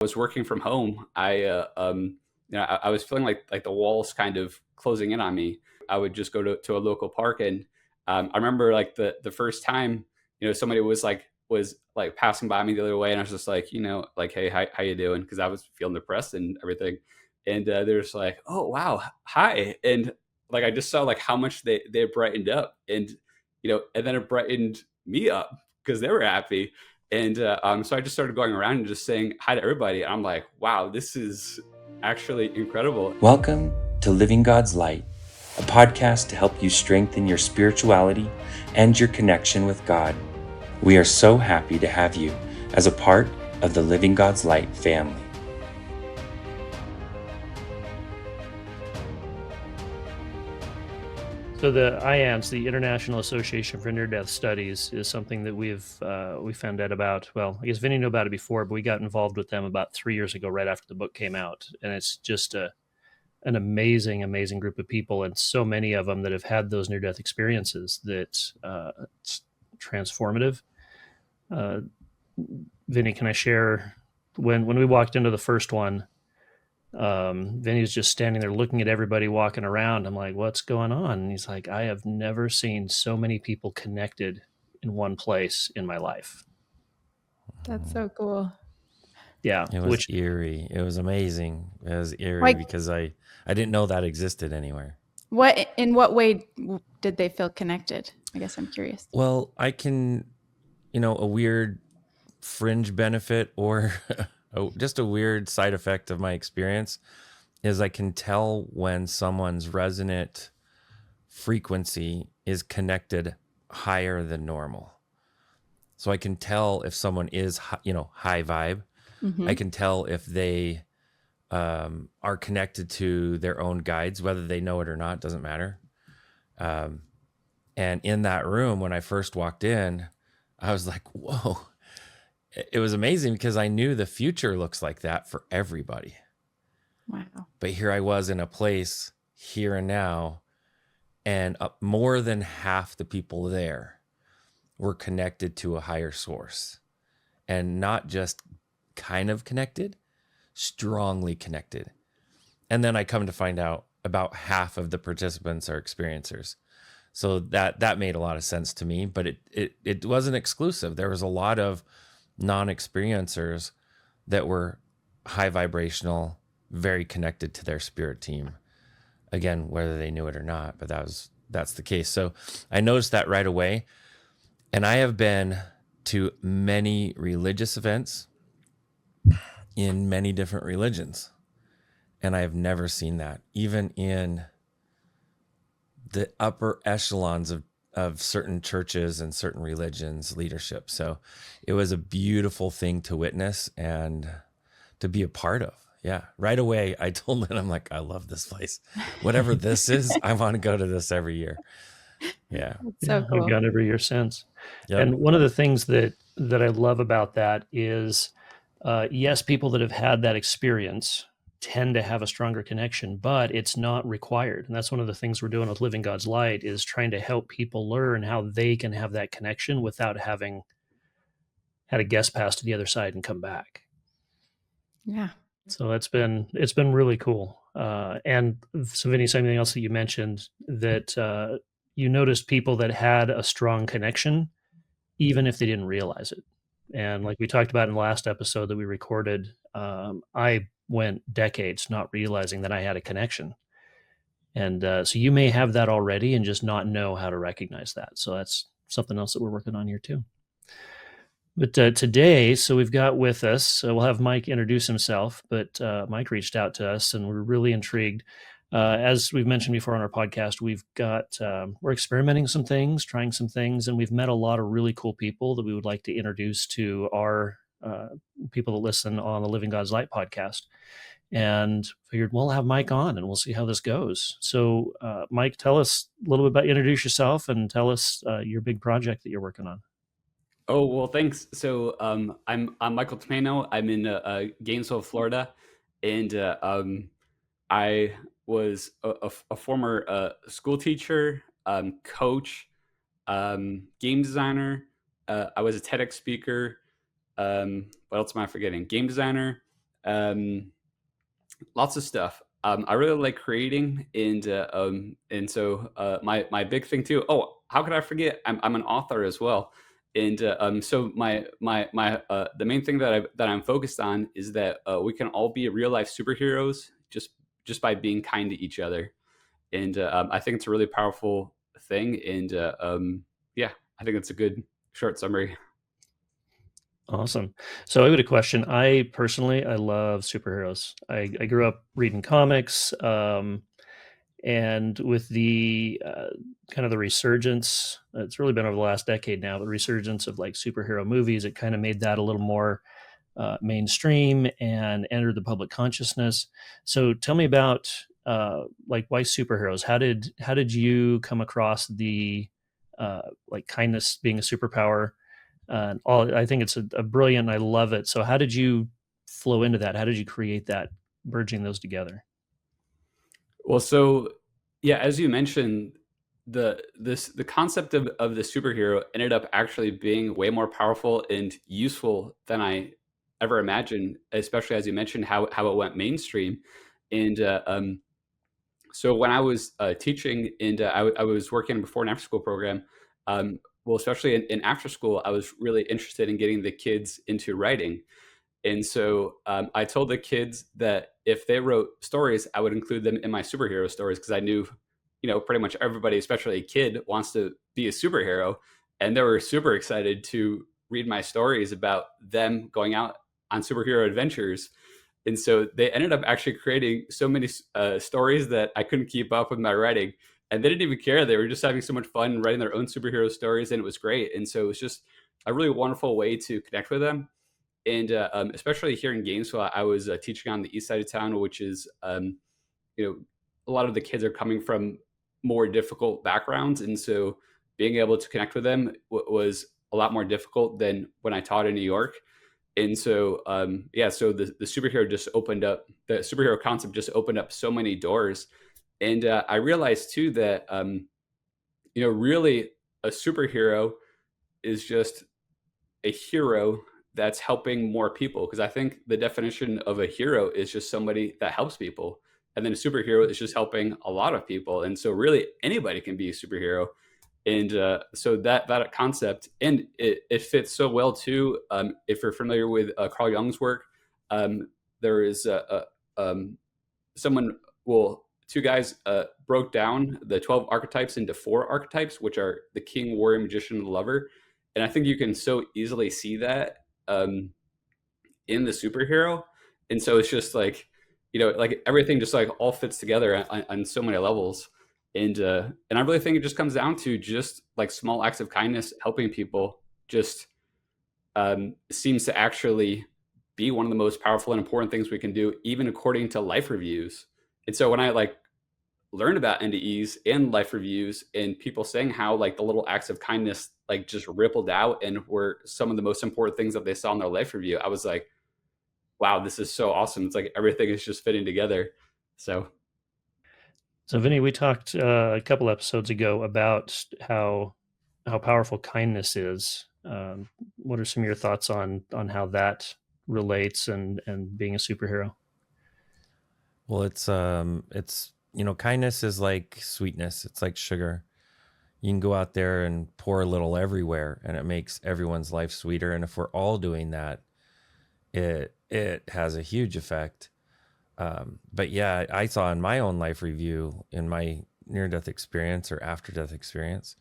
was working from home, I was feeling like the walls kind of closing in on me. I would just go to a local park, and I remember like the first time, somebody was like passing by me the other way, and I was just like, like, hey, how you doing? Because I was feeling depressed and everything, and they're just like, oh wow, hi, and like I just saw like how much they brightened up, and and then it brightened me up because they were happy. And so I just started going around and just saying hi to everybody. And I'm like, wow, this is actually incredible. Welcome to Living God's Light, a podcast to help you strengthen your spirituality and your connection with God. We are so happy to have you as a part of the Living God's Light family. So the IANS, the International Association for Near-Death Studies, is something that we found out about. Well, I guess Vinny knew about it before, but we got involved with them about 3 years ago, right after the book came out. And it's just an amazing, amazing group of people, and so many of them that have had those near-death experiences that it's transformative. Vinny, can I share when we walked into the first one? Vinny was just standing there looking at everybody walking around. I'm like, what's going on? And he's like, I have never seen so many people connected in one place in my life. That's so cool. Yeah. It was eerie. It was amazing. It was eerie because I didn't know that existed anywhere. In what way did they feel connected? I guess I'm curious. Well, I can, a weird fringe benefit or just a weird side effect of my experience is I can tell when someone's resonant frequency is connected higher than normal. So I can tell if someone is, high vibe. Mm-hmm. I can tell if they are connected to their own guides, whether they know it or not, doesn't matter. And in that room, when I first walked in, I was like, whoa. It was amazing because I knew the future looks like that for everybody. Wow. But here I was in a place here and now, and more than half the people there were connected to a higher source, and not just kind of connected, strongly connected. And then I come to find out about half of the participants are experiencers. So that made a lot of sense to me, but it wasn't exclusive. There was a lot of non-experiencers that were high vibrational, very connected to their spirit team. Again, whether they knew it or not, but that's the case. So I noticed that right away. And I have been to many religious events in many different religions, and I have never seen that, even in the upper echelons of certain churches and certain religions leadership. So it was a beautiful thing to witness and to be a part of. Yeah. Right away, I told Lynn, I'm like, I love this place. Whatever this is, I want to go to this every year. Yeah. So cool. I've gone every year since. Yep. And one of the things that I love about that is, yes, people that have had that experience tend to have a stronger connection, but it's not required. And that's one of the things we're doing with Living God's Light, is trying to help people learn how they can have that connection without having had a guest pass to the other side and come back. Yeah. So it's been really cool. And so Vinny, something else that you mentioned, that you noticed people that had a strong connection, even if they didn't realize it. And like we talked about in the last episode that we recorded, I went decades not realizing that I had a connection. And so you may have that already and just not know how to recognize that. So that's something else that we're working on here too. But today, so we've got with us, we'll have Mike introduce himself, but Mike reached out to us and we're really intrigued. As we've mentioned before on our podcast, we're experimenting some things, trying some things, and we've met a lot of really cool people that we would like to introduce to our people that listen on the Living God's Light podcast. And figured we'll have Mike on and we'll see how this goes. So Mike, tell us a little bit introduce yourself and tell us your big project that you're working on. Oh, well, thanks. So I'm Michael Tomaino. I'm in Gainesville, Florida, and I was a former school teacher, coach, game designer. I was a TEDx speaker. What else am I forgetting? Game designer, Um, Lots of stuff. I really like creating, and so my big thing too. Oh, how could I forget? I'm an author as well, and so the main thing that I'm focused on is that we can all be real life superheroes just by being kind to each other, and I think it's a really powerful thing, and yeah, I think it's a good short summary. Awesome. So I got a question. I personally, I love superheroes. I grew up reading comics, and with the kind of the resurgence, it's really been over the last decade now, the resurgence of like superhero movies, it kind of made that a little more mainstream and entered the public consciousness. So tell me about like why superheroes? How did you come across the like kindness being a superpower? All I think it's a brilliant. I love it. So how did you flow into that? How did you create that, merging those together? Well, so yeah, as you mentioned, the concept of the superhero ended up actually being way more powerful and useful than I ever imagined, especially as you mentioned how it went mainstream. And so when I was teaching and I was working in a before and after school program, well, especially in after school, I was really interested in getting the kids into writing. And so I told the kids that if they wrote stories, I would include them in my superhero stories because I knew, pretty much everybody, especially a kid, wants to be a superhero. And they were super excited to read my stories about them going out on superhero adventures. And so they ended up actually creating so many stories that I couldn't keep up with my writing. And they didn't even care. They were just having so much fun writing their own superhero stories, and it was great. And so it was just a really wonderful way to connect with them, and especially here in Gainesville, I was teaching on the east side of town, which is, a lot of the kids are coming from more difficult backgrounds, and so being able to connect with them was a lot more difficult than when I taught in New York. And so, yeah, so the superhero concept just opened up so many doors, and I realized too that, really a superhero is just a hero that's helping more people, because I think the definition of a hero is just somebody that helps people, and then a superhero is just helping a lot of people, and so really anybody can be a superhero. And so that concept, and it fits so well too. If you're familiar with Carl Jung's work, there is someone, well, two guys broke down the 12 archetypes into 4 archetypes, which are the king, warrior, magician, and lover. And I think you can so easily see that in the superhero. And so it's just like, like everything just like all fits together on so many levels. And I really think it just comes down to just like small acts of kindness, helping people just seems to actually be one of the most powerful and important things we can do, even according to life reviews. And so when I like learned about NDEs and life reviews and people saying how like the little acts of kindness like just rippled out and were some of the most important things that they saw in their life review, I was like, wow, this is so awesome. It's like everything is just fitting together. So So, Vinny, we talked a couple episodes ago about how powerful kindness is. What are some of your thoughts on how that relates and being a superhero? Well, it's kindness is like sweetness. It's like sugar. You can go out there and pour a little everywhere, and it makes everyone's life sweeter. And if we're all doing that, it has a huge effect. But yeah, I saw in my own life review, in my near-death experience or after-death experience,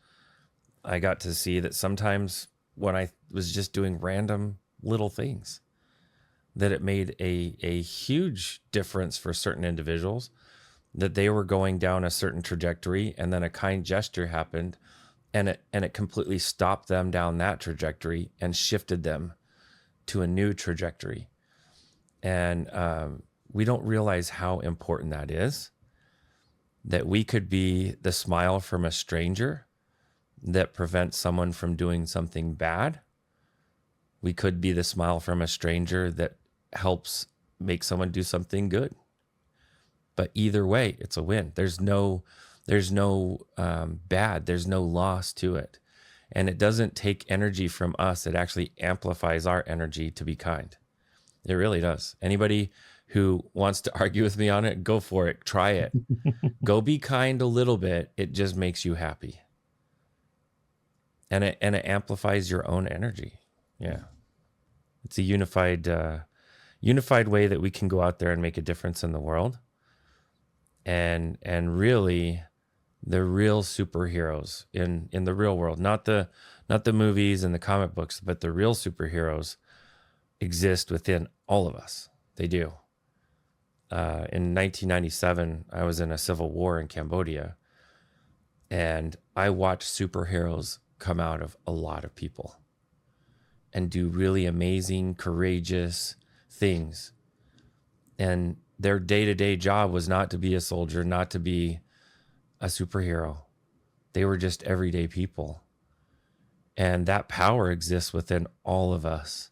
I got to see that sometimes when I was just doing random little things, that it made a huge difference for certain individuals, that they were going down a certain trajectory, and then a kind gesture happened, and it completely stopped them down that trajectory and shifted them to a new trajectory. And we don't realize how important that is, that we could be the smile from a stranger that prevents someone from doing something bad. We could be the smile from a stranger that helps make someone do something good. But either way, it's a win. There's no bad. There's no loss to it. And it doesn't take energy from us. It actually amplifies our energy to be kind. It really does. Anybody who wants to argue with me on it, go for it. Try it. Go be kind a little bit. It just makes you happy. And it amplifies your own energy. Yeah. It's a unified way that we can go out there and make a difference in the world. And really the real superheroes in the real world, not the movies and the comic books, but the real superheroes exist within all of us. They do. In 1997, I was in a civil war in Cambodia, and I watched superheroes come out of a lot of people and do really amazing, courageous things. And their day-to-day job was not to be a soldier, not to be a superhero. They were just everyday people. And that power exists within all of us.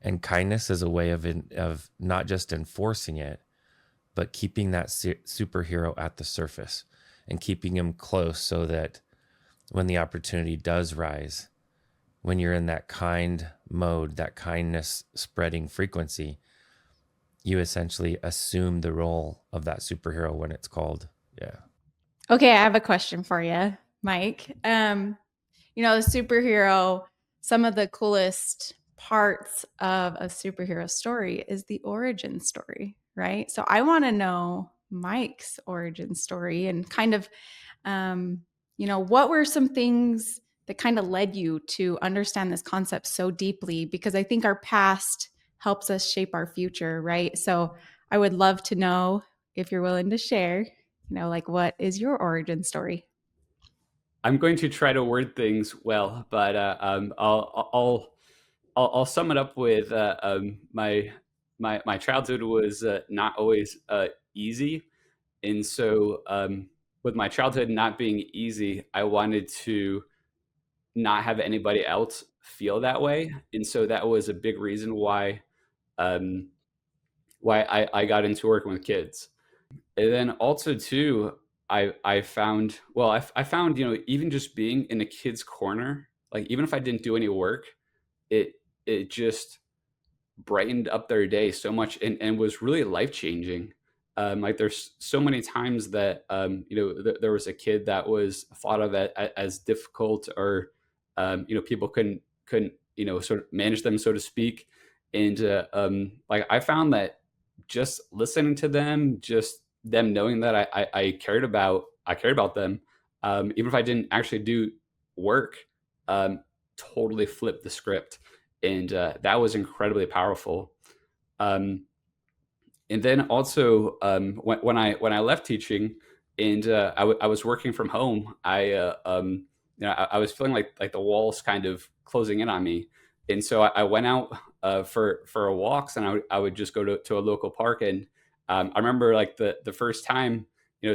And kindness is a way of not just enforcing it, but keeping that superhero at the surface and keeping him close so that when the opportunity does rise, when you're in that kind mode, that kindness spreading frequency, you essentially assume the role of that superhero when it's called. Yeah. Okay, I have a question for you, Mike. The superhero, some of the coolest parts of a superhero story is the origin story, right? So I want to know Mike's origin story and kind of, what were some things that kind of led you to understand this concept so deeply? Because I think our past helps us shape our future, right? So I would love to know if you're willing to share, what is your origin story? I'm going to try to word things well, but I'll sum it up with my childhood was not always easy, and so with my childhood not being easy, I wanted to not have anybody else feel that way, and so that was a big reason um, why I got into working with kids. And then also too, I found I found even just being in a kid's corner, like even if I didn't do any work, it just brightened up their day so much and was really life changing. Like there's so many times that there was a kid that was thought of as difficult or people couldn't sort of manage them, so to speak. And like I found that just listening to them, just them knowing that I cared about them, even if I didn't actually do work, totally flipped the script, and that was incredibly powerful. Um, and then also when I left teaching and I was working from home, I was feeling like the walls kind of closing in on me, and so I went out for walks, and I would just go to a local park. And I remember like the first time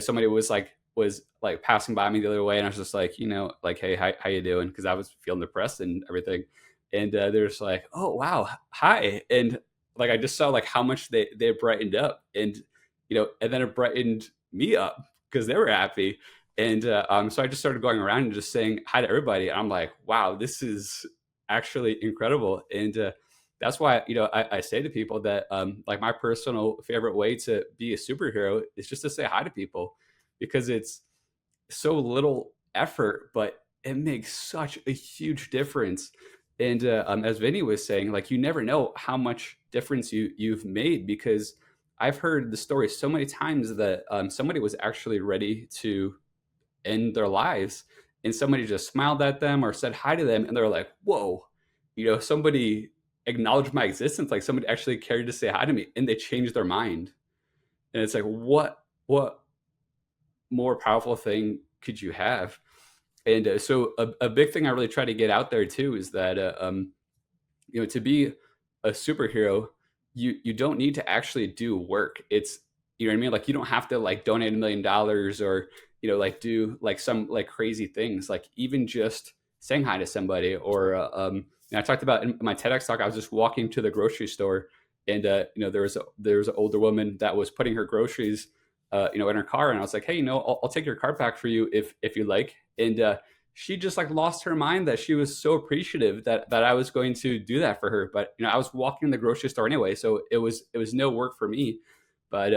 somebody was like passing by me the other way, and I was just like like, hey, how you doing, because I was feeling depressed and everything. And they're just like, oh wow, hi. And like I just saw like how much they brightened up, and and then it brightened me up because they were happy. And so I just started going around and just saying hi to everybody, and I'm like, wow, this is actually incredible. And that's why I say to people that like my personal favorite way to be a superhero is just to say hi to people, because it's so little effort, but it makes such a huge difference. And as Vinny was saying, like you never know how much difference you've made, because I've heard the story so many times that somebody was actually ready to end their lives, and somebody just smiled at them or said hi to them, and they're like, "Whoa, somebody acknowledged my existence. Like somebody actually cared to say hi to me, and they changed their mind." And it's like, what more powerful thing could you have? And so a big thing I really try to get out there too is that to be a superhero, you don't need to actually do work. It's what I mean. Like you don't have to like donate $1 million or like do like some like crazy things. Like even just saying hi to somebody, or I talked about in my TEDx talk. I was just walking to the grocery store, and there was an older woman that was putting her groceries in her car, and I was like, hey, I'll take your cart back for you if you like. And she just like lost her mind that she was so appreciative that I was going to do that for her. But I was walking in the grocery store anyway, so it was no work for me. But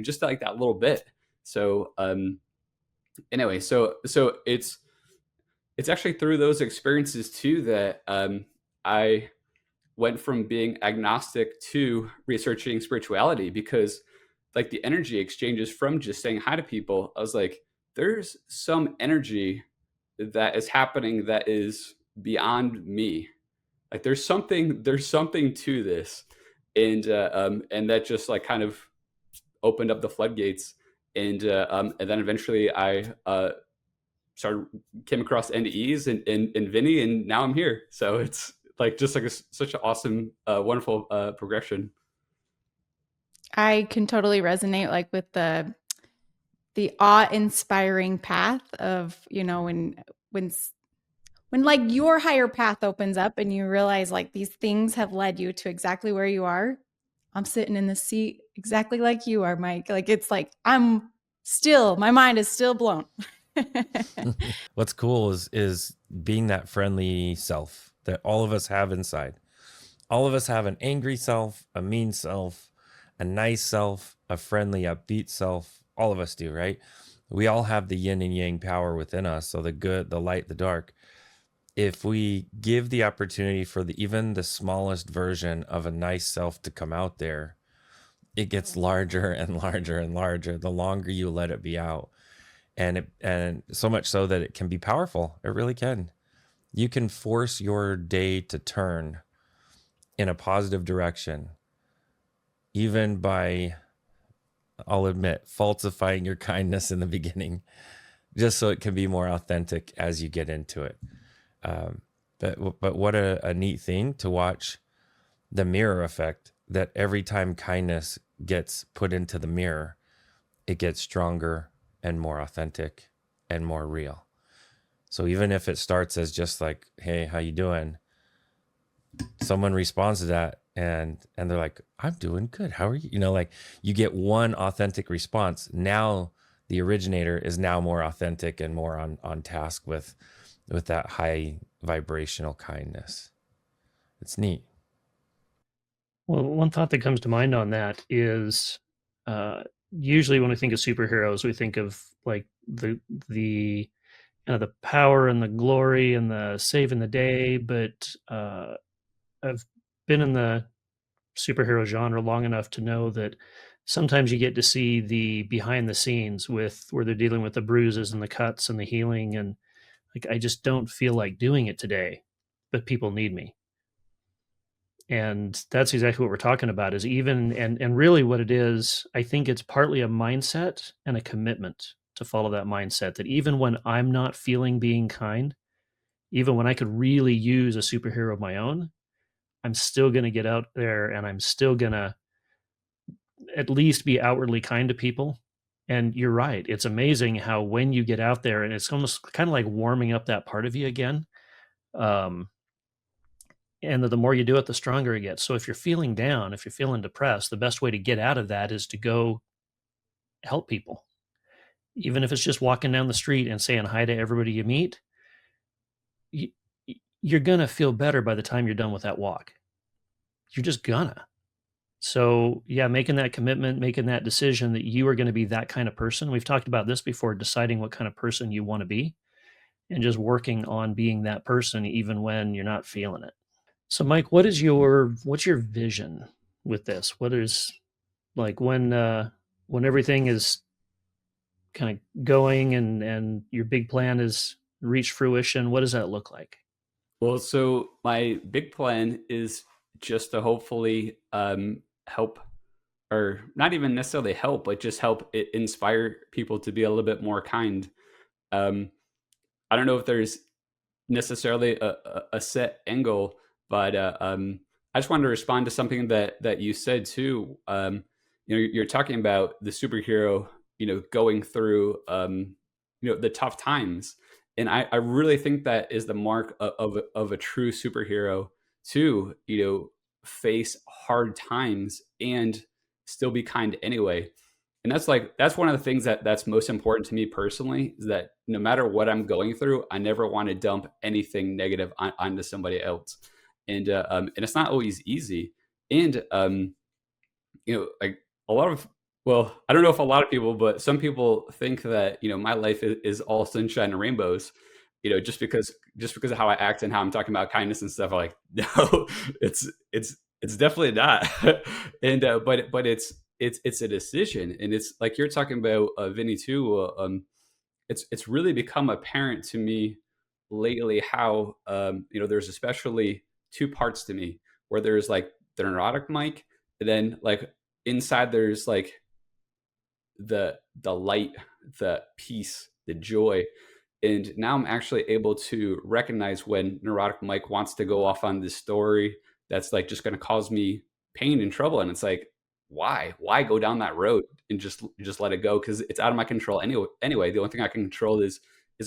just like that little bit. So anyway, so it's actually through those experiences too that I went from being agnostic to researching spirituality, because like the energy exchanges from just saying hi to people, I was like, there's some energy that is happening that is beyond me. Like there's something to this, and that just like kind of opened up the floodgates, and then eventually I started came across NDEs and Vinny, and now I'm here. So it's like just like such an awesome, wonderful progression. I can totally resonate like with the awe-inspiring path of, when like your higher path opens up and you realize like these things have led you to exactly where you are. I'm sitting in the seat exactly like you are, Mike. Like it's like my mind is still blown. What's cool is being that friendly self that all of us have inside. All of us have an angry self, a mean self, a nice self, a friendly, upbeat self. All of us do, right? We all have the yin and yang power within us. So the good, the light, the dark. If we give the opportunity for even the smallest version of a nice self to come out there, it gets larger and larger and larger the longer you let it be out. And so much so that it can be powerful. It really can. You can force your day to turn in a positive direction, even by, I'll admit, falsifying your kindness in the beginning, just so it can be more authentic as you get into it. But what a neat thing to watch the mirror effect, that every time kindness gets put into the mirror, it gets stronger and more authentic and more real. So even if it starts as just like, hey, how you doing? Someone responds to that and they're like, I'm doing good. How are you? Like you get one authentic response. Now the originator is now more authentic and more on task with that high vibrational kindness. It's neat. Well, one thought that comes to mind on that is usually when we think of superheroes, we think of like the the power and the glory and the saving the day. But I've been in the superhero genre long enough to know that sometimes you get to see the behind the scenes with where they're dealing with the bruises and the cuts and the healing, and like I just don't feel like doing it today, but people need me. And that's exactly what we're talking about, is even and really what it is, I think it's partly a mindset and a commitment to follow that mindset, that even when I'm not feeling being kind, even when I could really use a superhero of my own, I'm still going to get out there and I'm still going to at least be outwardly kind to people. And you're right. It's amazing how when you get out there and it's almost kind of like warming up that part of you again. And the more you do it, the stronger it gets. So if you're feeling down, if you're feeling depressed, the best way to get out of that is to go help people. Even if it's just walking down the street and saying hi to everybody you meet, you're going to feel better by the time you're done with that walk. You're just gonna. So yeah, making that commitment, making that decision that you are going to be that kind of person. We've talked about this before, deciding what kind of person you want to be and just working on being that person even when you're not feeling it. So Mike, what's your vision with this? What is like when everything is kind of going and your big plan is reached fruition, what does that look like? Well, so my big plan is just to hopefully help, or not even necessarily help, but just help inspire people to be a little bit more kind. I don't know if there's necessarily a set angle, but I just wanted to respond to something that you said too. You're talking about the superhero, going through, the tough times, and I really think that is the mark of a true superhero to, face hard times and still be kind anyway. And that's one of the things that's most important to me personally, is that no matter what I'm going through, I never want to dump anything negative onto somebody else. And it's not always easy. And like a lot of, well, I don't know if a lot of people, but some people think that, my life is all sunshine and rainbows, just because of how I act and how I'm talking about kindness and stuff. I'm like, no, it's definitely not. But it's a decision, and it's like you're talking about, Vinny, too. It's really become apparent to me lately how, there's especially two parts to me, where there's like the neurotic Mike, and then like inside there's like the light, the peace, the joy. And now I'm actually able to recognize when neurotic Mike wants to go off on this story that's like just going to cause me pain and trouble. And it's like, why go down that road, and just let it go? Because it's out of my control anyway. The only thing I can control is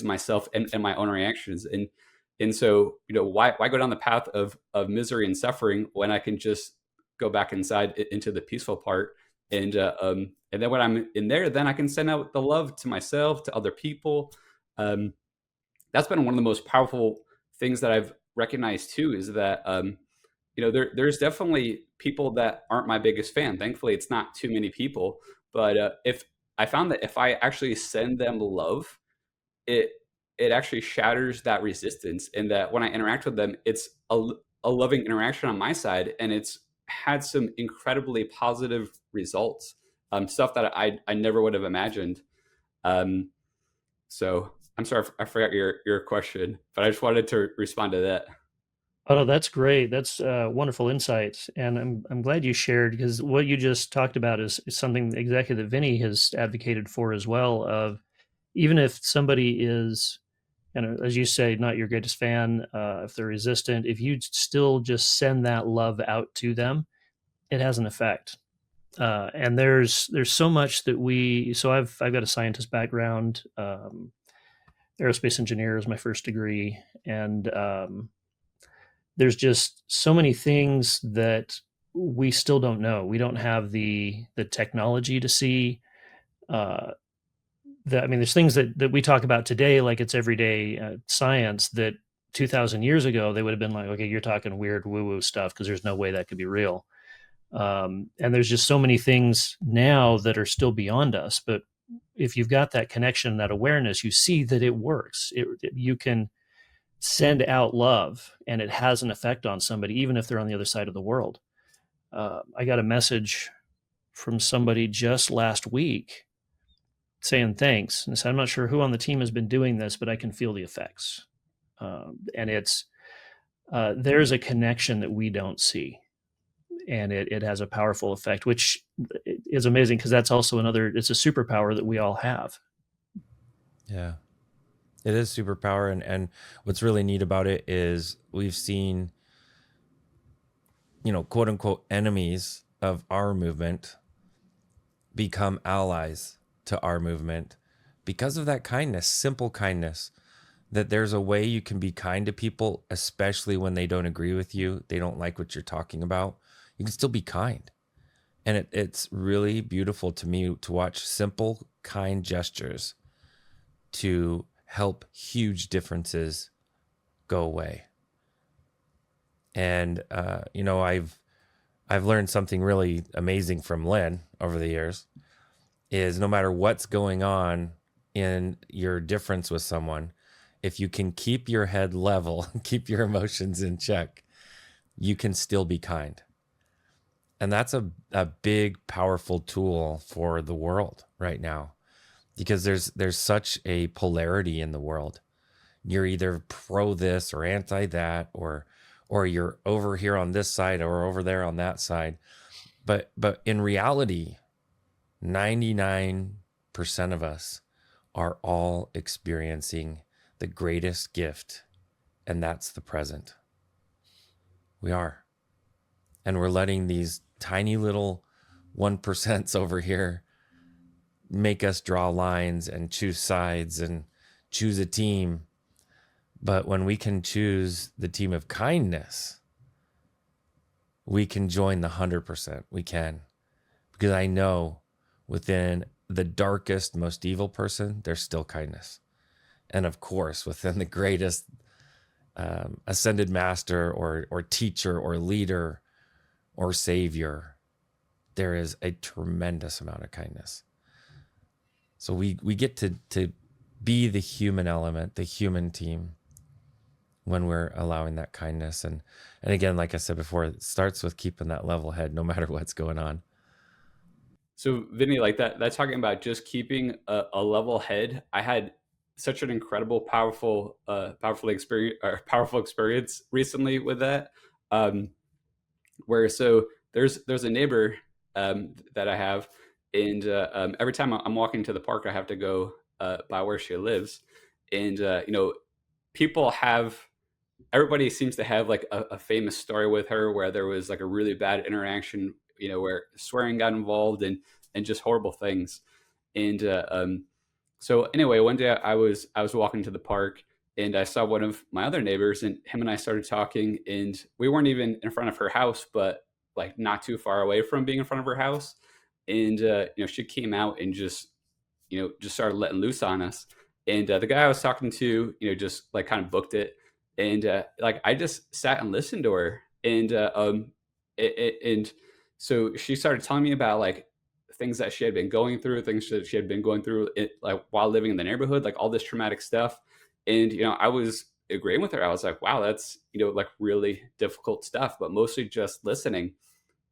myself and my own reactions. And so, why go down the path of misery and suffering when I can just go back inside into the peaceful part? And then when I'm in there, then I can send out the love to myself, to other people. That's been one of the most powerful things that I've recognized too, is that, there's definitely people that aren't my biggest fan. Thankfully, it's not too many people. But if I found that if I actually send them love, it it actually shatters that resistance, and that when I interact with them, it's a loving interaction on my side, and it's had some incredibly positive results, stuff that I never would have imagined. Um, so I'm sorry, I forgot your question, but I just wanted to respond to that. Oh, no, that's great. That's wonderful insights, and I'm glad you shared, because what you just talked about is something exactly that Vinny has advocated for as well. Of even if somebody is, as you say, not your greatest fan, if they're resistant, if you still just send that love out to them, it has an effect. And there's so much that so I've got a scientist background. Aerospace engineer is my first degree, and there's just so many things that we still don't know. We don't have the technology to see. There's things that we talk about today, like it's everyday science, that 2,000 years ago they would have been like, okay, you're talking weird woo-woo stuff, because there's no way that could be real. And there's just so many things now that are still beyond us. But if you've got that connection, that awareness, you see that it works. You can send out love, and it has an effect on somebody, even if they're on the other side of the world. I got a message from somebody just last week saying thanks, and said, I'm not sure who on the team has been doing this, but I can feel the effects. And it's there's a connection that we don't see, and it has a powerful effect, which is amazing, because that's also it's a superpower that we all have. Yeah. It is superpower, and what's really neat about it is we've seen, quote unquote, enemies of our movement become allies to our movement because of that kindness, simple kindness, that there's a way you can be kind to people, especially when they don't agree with you, they don't like what you're talking about. You can still be kind. And it's really beautiful to me to watch simple, kind gestures to help huge differences go away. And I've learned something really amazing from Lynn over the years, is no matter what's going on in your difference with someone, if you can keep your head level, keep your emotions in check, you can still be kind. And that's a big, powerful tool for the world right now, because there's such a polarity in the world. You're either pro this or anti that, or you're over here on this side or over there on that side. But in reality, 99% of us are all experiencing the greatest gift, and that's the present. We are. And we're letting these tiny little 1% over here make us draw lines and choose sides and choose a team. But when we can choose the team of kindness, we can join the 100%. We can. Because I know within the darkest, most evil person, there's still kindness. And of course, within the greatest ascended master or teacher or leader or savior, there is a tremendous amount of kindness. So we get to be the human element, the human team, when we're allowing that kindness. And again, like I said before, it starts with keeping that level head no matter what's going on. So Vinny, like that's talking about just keeping a level head. I had such an incredible, powerful experience recently with that. Where so there's a neighbor that I have, and every time I'm walking to the park, I have to go by where she lives, and people have everybody seems to have like a famous story with her where there was like a really bad interaction, where swearing got involved and just horrible things. And so anyway, one day I was walking to the park and I saw one of my other neighbors, and him and I started talking, and we weren't even in front of her house, but like not too far away from being in front of her house. And she came out and just started letting loose on us. And the guy I was talking to, just like kind of booked it. And like I just sat and listened to her. And and so she started telling me about like things that she had been going through, things that she had been going through like while living in the neighborhood, like all this traumatic stuff. And I was agreeing with her. I was like, wow, that's like really difficult stuff, but mostly just listening.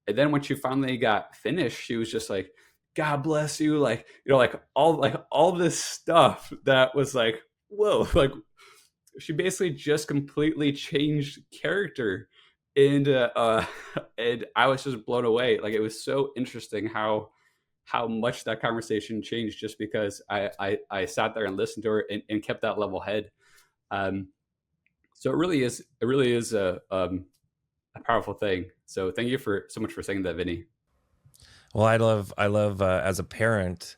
And then when she finally got finished, she was just like, God bless you. Like, like all this stuff that was like, whoa, like she basically just completely changed character. And, and I was just blown away. Like, it was so interesting how much that conversation changed just because I sat there and listened to her and kept that level head. So it really is a powerful thing. So thank you so much for saying that, Vinny. Well, I love as a parent,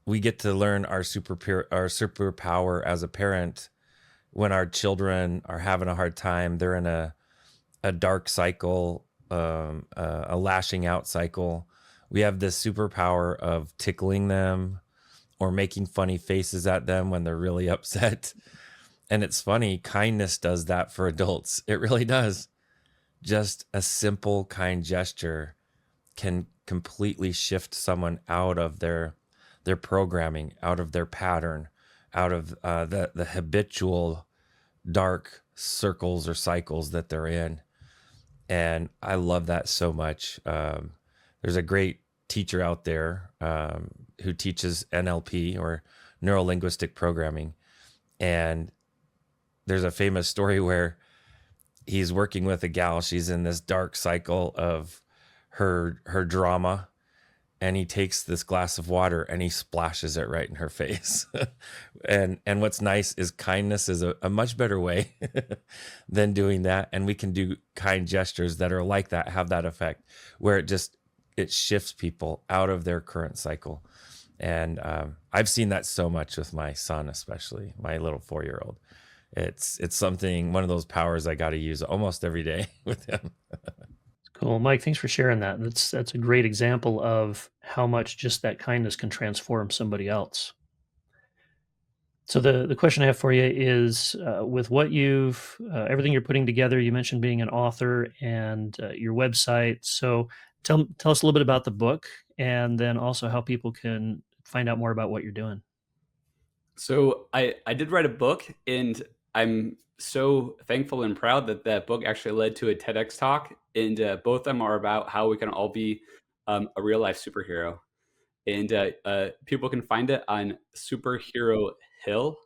we get to learn our superpower as a parent when our children are having a hard time. They're in a dark cycle, a lashing out cycle. We have this superpower of tickling them or making funny faces at them when they're really upset. And it's funny, kindness does that for adults. It really does. Just a simple, kind gesture can completely shift someone out of their programming, out of their pattern, out of the habitual dark circles or cycles that they're in. And I love that so much. There's a great teacher out there who teaches NLP or neuro-linguistic programming. And there's a famous story where he's working with a gal. She's in this dark cycle of her drama, and he takes this glass of water and he splashes it right in her face. and what's nice is kindness is a much better way than doing that. And we can do kind gestures that are like that, have that effect where it shifts people out of their current cycle. And I've seen that so much with my son, especially my little 4-year-old. It's something, one of those powers I got to use almost every day with him. Cool. Mike, thanks for sharing that. That's a great example of how much just that kindness can transform somebody else. So the question I have for you is, with what everything you're putting together, you mentioned being an author and your website. So tell us a little bit about the book, and then also how people can find out more about what you're doing. So I did write a book, and I'm so thankful and proud that book actually led to a TEDx talk. And both of them are about how we can all be a real life superhero. And people can find it on Superhero Hill,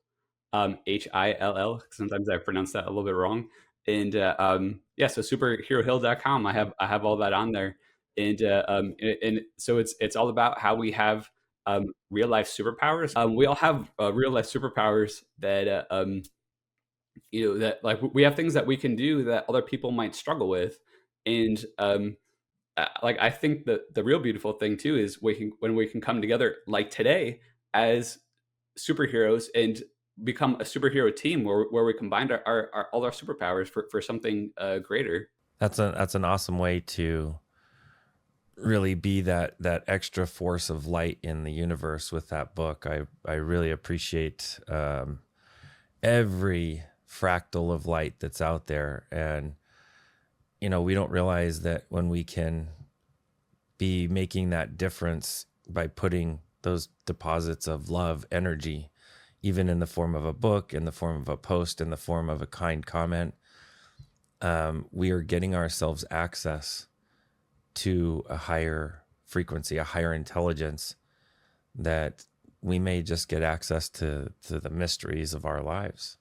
HILL. Sometimes I pronounce that a little bit wrong. And so superherohill.com. I have all that on there. And so it's all about how we have real life superpowers. We all have real life superpowers that that like we have things that we can do that other people might struggle with. And like I think that the real beautiful thing too is when we can come together like today as superheroes and become a superhero team where we combine our all our superpowers for something greater. That's an awesome way to really be that extra force of light in the universe with that book. I really appreciate every fractal of light that's out there. And, we don't realize that when we can be making that difference by putting those deposits of love energy, even in the form of a book, in the form of a post, in the form of a kind comment, we are getting ourselves access to a higher frequency, a higher intelligence, that we may just get access to the mysteries of our lives,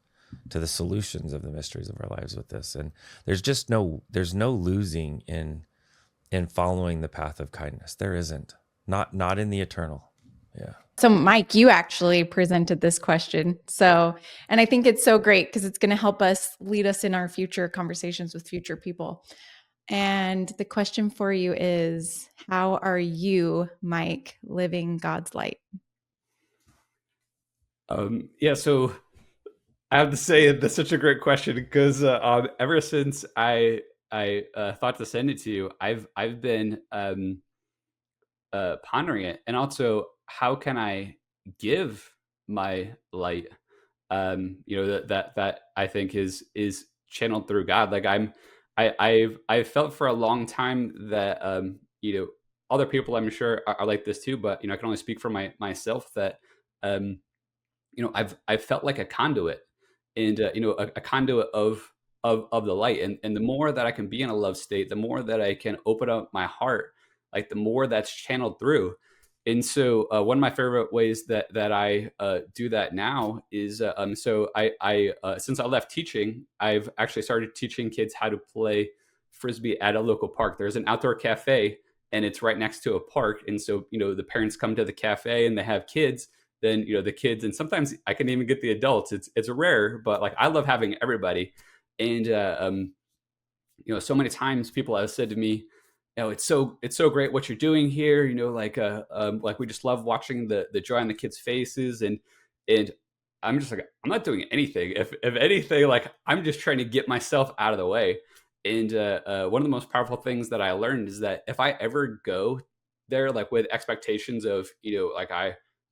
to the solutions of the mysteries of our lives with this. And there's no losing in following the path of kindness. There isn't, not in the eternal. Yeah. So Mike, you actually presented this question. And I think it's so great because it's going to help us lead us in our future conversations with future people. And the question for you is, how are you, Mike, living God's light? So I have to say that's such a great question because ever since I thought to send it to you, I've been pondering it, and also how can I give my light? That I think is channeled through God. Like I've felt for a long time that other people I'm sure are like this too, but I can only speak for myself that um, I've felt like a conduit, and a conduit of the light, and the more that I can be in a love state, the more that I can open up my heart, like the more that's channeled through. And so one of my favorite ways that I do that now is so I since I left teaching, I've actually started teaching kids how to play frisbee at a local park. There's an outdoor cafe, and it's right next to a park, and so the parents come to the cafe and they have kids. Then the kids, and sometimes I can even get the adults. It's rare, but like I love having everybody. And so many times people have said to me, it's so great what you're doing here. Like we just love watching the joy on the kids' faces, and I'm just like, I'm not doing anything. If anything, like I'm just trying to get myself out of the way. And one of the most powerful things that I learned is that if I ever go there like with expectations of like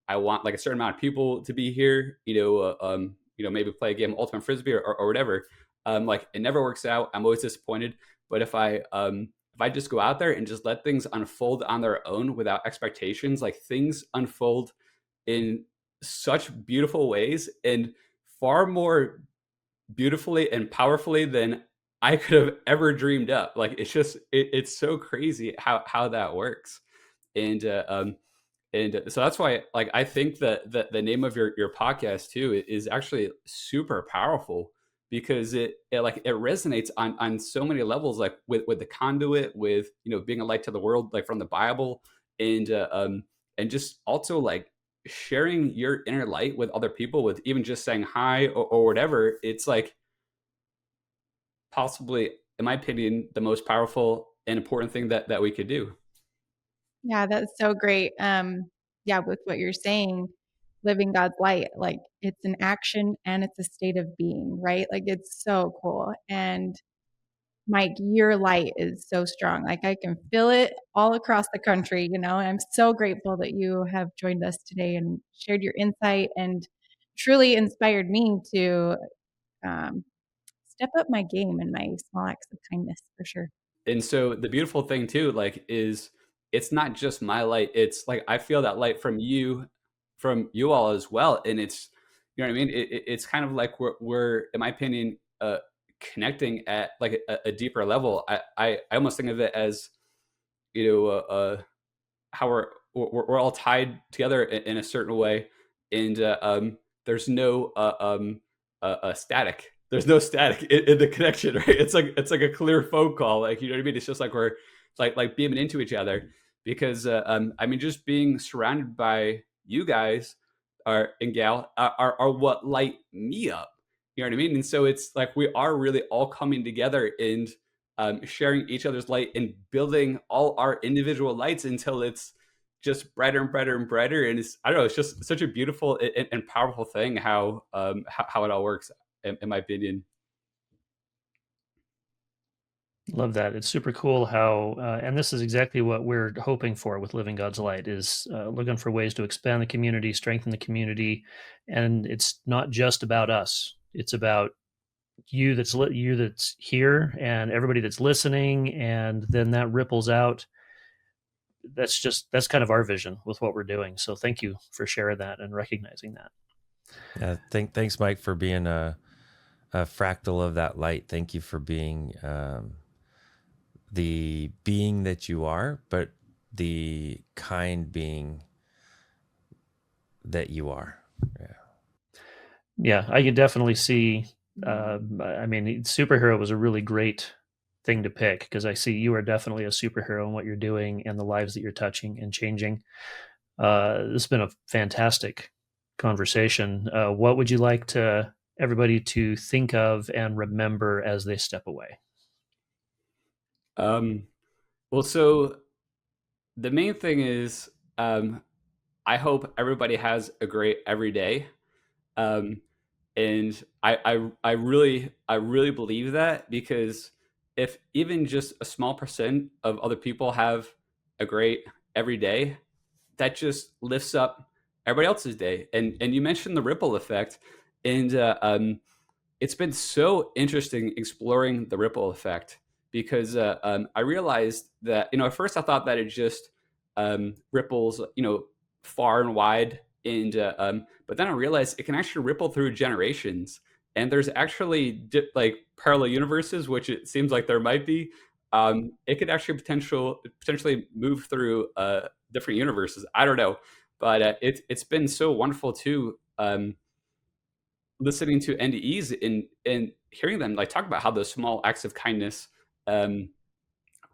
I want like a certain amount of people to be here, maybe play a game of ultimate frisbee or whatever, like it never works out. I'm always disappointed. But if I just go out there and just let things unfold on their own without expectations, like things unfold in such beautiful ways, and far more beautifully and powerfully than I could have ever dreamed up. Like it's so crazy how that works. And so that's why, like, I think that the name of your podcast too is actually super powerful, because it resonates on so many levels, like with the conduit, with being a light to the world, like from the Bible, and just also like sharing your inner light with other people, with even just saying hi or whatever. It's like possibly, in my opinion, the most powerful and important thing that we could do. Yeah, that's so great. Yeah, with what you're saying, living God's light, like it's an action and it's a state of being, right? Like it's so cool. And Mike, your light is so strong. Like I can feel it all across the country, and I'm so grateful that you have joined us today and shared your insight and truly inspired me to um, step up my game and my small acts of kindness for sure. And so the beautiful thing too, like, is it's not just my light. It's like I feel that light from you all as well. And it's what I mean. It's kind of like we're in my opinion, connecting at like a deeper level. I almost think of it as you know how we're all tied together in a certain way, and there's no static. There's no static in the connection, right? It's like a clear phone call, like what I mean. It's just like we're like beaming into each other, because I mean, just being surrounded by you guys are and gal are what light me up. You know what I mean? And so it's like we are really all coming together and sharing each other's light and building all our individual lights until it's just brighter and brighter and brighter. And it's, I don't know, it's just such a beautiful and powerful thing how it all works, in my opinion. Love that. It's super cool how, and this is exactly what we're hoping for with Living God's Light, is looking for ways to expand the community, strengthen the community. And it's not just about us. It's about you that's here and everybody that's listening. And then that ripples out. That's kind of our vision with what we're doing. So thank you for sharing that and recognizing that. Yeah, thanks, Mike, for being a fractal of that light. Thank you for being the being that you are, but the kind being that you are. Yeah, I could definitely see. Superhero was a really great thing to pick, because I see you are definitely a superhero in what you're doing and the lives that you're touching and changing. This has been a fantastic conversation. What would you like everybody to think of and remember as they step away? Well, so the main thing is, I hope everybody has a great every day. And I really believe that, because if even just a small percent of other people have a great every day, that just lifts up everybody else's day. And you mentioned the ripple effect, and it's been so interesting exploring the ripple effect, because I realized that, at first I thought that it just ripples, far and wide, and but then I realized it can actually ripple through generations, and there's actually like parallel universes, which it seems like there might be. It could actually potentially move through different universes. I don't know, but it's been so wonderful too. Listening to NDEs and hearing them like talk about how those small acts of kindness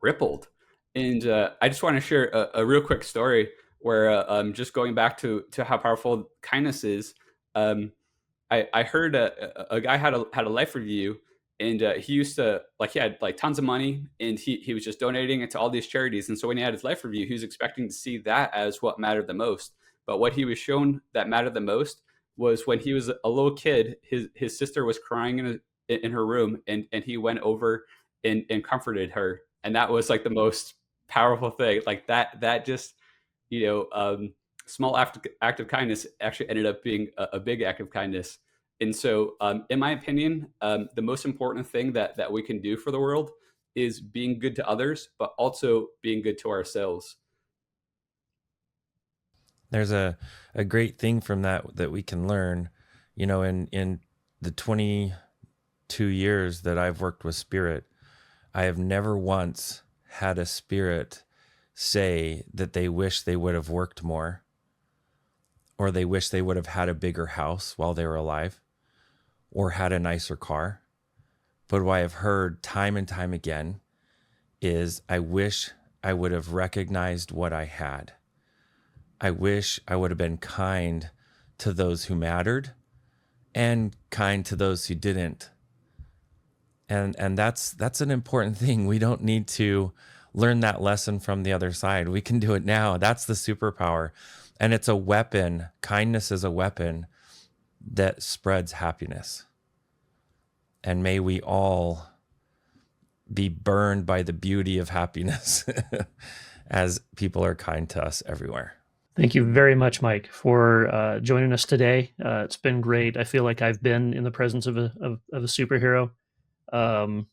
rippled. And I just want to share a real quick story where just going back to how powerful kindness is. I heard a guy had a life review, and he used to, like, he had like tons of money, and he was just donating it to all these charities. And so when he had his life review, he was expecting to see that as what mattered the most. But what he was shown that mattered the most was when he was a little kid, his sister was crying in her room, and he went over and comforted her. And that was like the most powerful thing. Like that just, small act of kindness actually ended up being a big act of kindness. And so, in my opinion, the most important thing that we can do for the world is being good to others, but also being good to ourselves. There's a great thing from that we can learn, in the 22 years that I've worked with Spirit, I have never once had a spirit say that they wish they would have worked more, or they wish they would have had a bigger house while they were alive, or had a nicer car. But what I've heard time and time again is, I wish I would have recognized what I had. I wish I would have been kind to those who mattered and kind to those who didn't. And that's an important thing. We don't need to learn that lesson from the other side. We can do it now. That's the superpower. And it's a weapon. Kindness is a weapon that spreads happiness. And may we all be burned by the beauty of happiness as people are kind to us everywhere. Thank you very much, Mike, for joining us today. It's been great. I feel like I've been in the presence of a superhero. And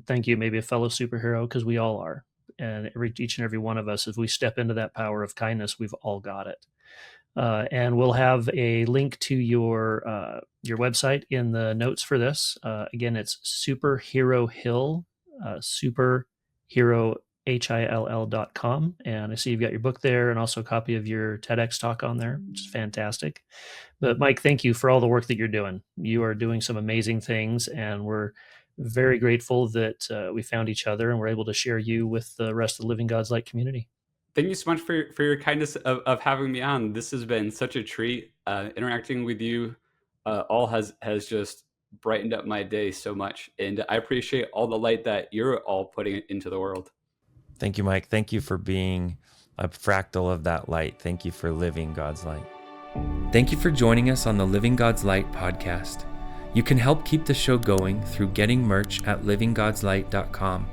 thank you, maybe a fellow superhero, because we all are. And each and every one of us, if we step into that power of kindness, we've all got it. And we'll have a link to your website in the notes for this. Again, it's Superhero Hill, superherohill.com. And I see you've got your book there, and also a copy of your TEDx talk on there, which is fantastic. But Mike, thank you for all the work that you're doing. You are doing some amazing things, and we're very grateful that we found each other and we're able to share you with the rest of the Living God's Light community. Thank you so much for your kindness of having me on. This has been such a treat. Interacting with you all has just brightened up my day so much. And I appreciate all the light that you're all putting into the world. Thank you, Mike. Thank you for being a fractal of that light. Thank you for living God's light. Thank you for joining us on the Living God's Light podcast. You can help keep the show going through getting merch at livinggodslight.com,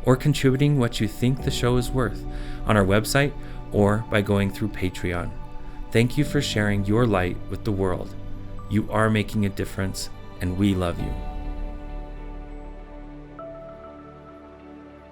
or contributing what you think the show is worth on our website or by going through Patreon. Thank you for sharing your light with the world. You are making a difference, and we love you.